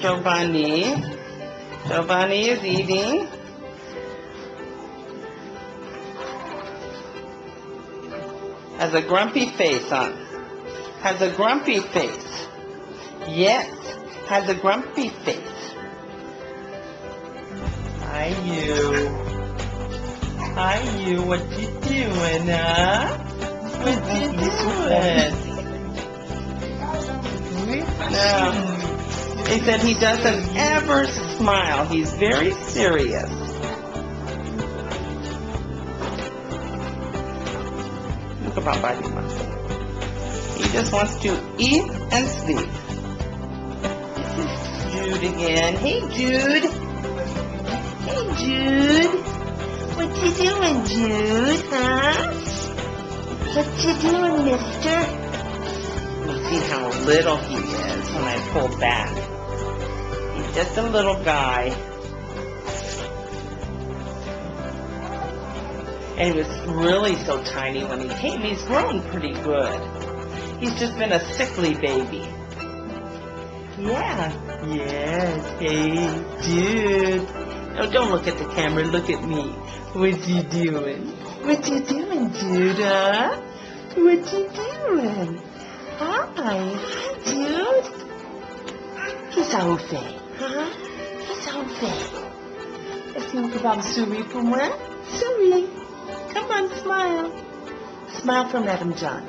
Giovanni. Giovanni is eating. Has a grumpy face, huh? Has a grumpy face. Yes, has a grumpy face. Hi, you. Hi, you. What you doing, huh? What you doing? No. He said he doesn't ever smile. He's very serious. Look about Buddy wants to. He just wants to eat and sleep. This is Jude again. Hey, Jude. Hey, Jude. What you doing, Jude, huh? What you doing, mister? You see how little he is when I pull back. He's just a little guy. And he was really so tiny when he came. He's grown pretty good. He's just been a sickly baby. Yeah. Yes. Hey, Jude. No, don't look at the camera. Look at me. What you doing? What you doing, Jude, huh? What you doing? Hi. Hi, Jude. Qu'est-ce que ça vous fait? Hein? Qu'est-ce que ça vous fait? Est-ce que vous pouvez me sourire pour moi? Souris. Come on, smile. Smile for Madam John.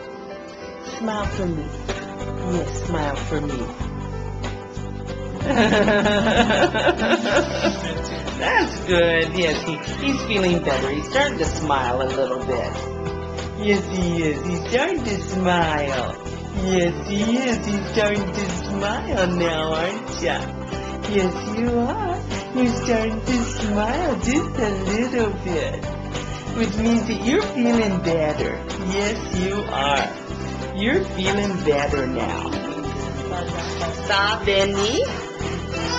Smile for me. Yes, smile for me. That's good. Yes, he's feeling better. He's starting to smile a little bit. Yes, he is. He's starting to smile. Yes, he is. He's starting to smile now, aren't ya? Yes, you are. You're starting to smile just a little bit. Which means that you're feeling better. Yes, you are. You're feeling better now. Ça, Benny?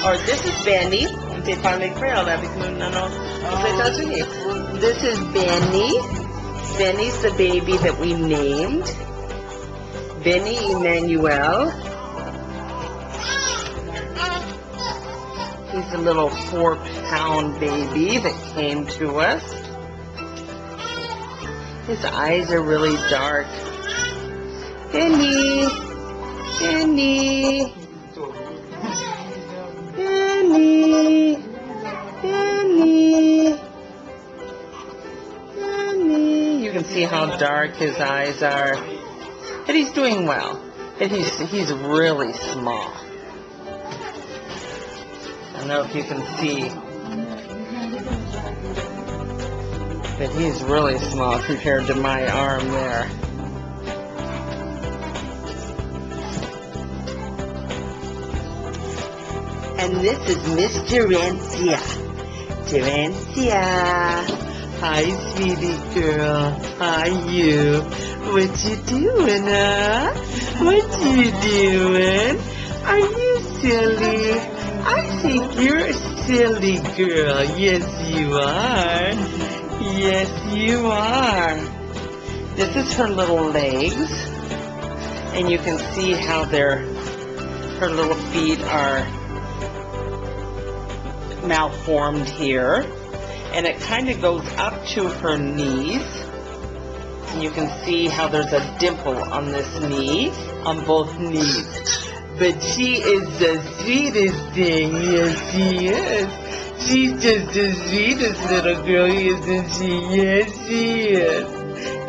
Or this is Benny. They parle créole avec nous, aux États-Unis. This is Benny. Benny's the baby that we named. Benny Emmanuel. He's a little 4-pound baby that came to us. His eyes are really dark. Benny! Benny! Benny! Benny! Benny! You can see how dark his eyes are. But he's doing well. And he's really small. I don't know if you can see. But he's really small compared to my arm there. And this is Miss Gerencia. Gerencia. Hi, sweetie girl. Hi, you. What you doing, huh? What you doing? Are you silly? I think you're a silly girl. Yes, you are. Yes, you are. This is her little legs. And you can see how her little feet are malformed here. And it kind of goes up to her knees. And you can see how there's a dimple on this knee, on both knees. But she is the sweetest thing. Yes, she is. She's just the sweetest little girl, isn't she? Yes, she is.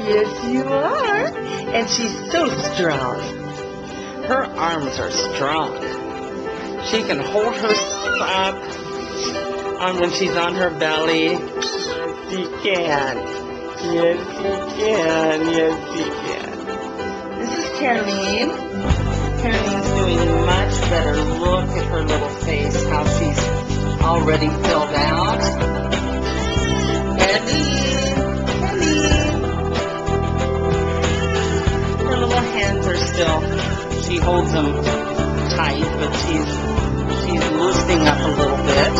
Yes, you are. And she's so strong. Her arms are strong. She can hold herself up when she's on her belly. She can. Yes, she can. Yes, she can. This is Caroline. Caroline's doing much better. Look at her little face, how she's already filled out. Her little hands are still, she holds them tight, but she's loosening up a little bit.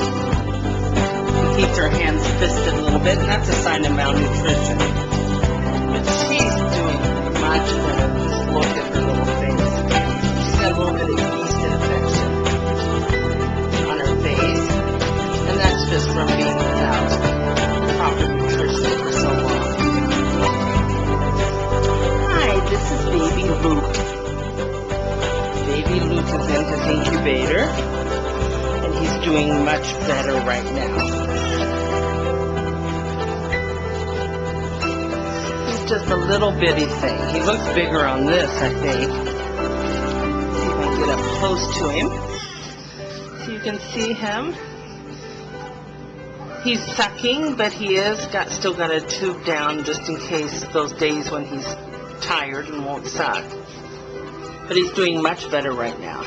She keeps her hands fisted a little bit, and that's a sign of malnutrition. But she's doing much better. Just look at her little face. She's got a little bit of yeast infection. baby Luke. Baby Luke is in his incubator, and he's doing much better right now. He's just a little bitty thing. He looks bigger on this, I think. Let's see if I can get up close to him so you can see him. He's sucking, but he is still got a tube down just in case those days when he's tired and won't suck. But he's doing much better right now.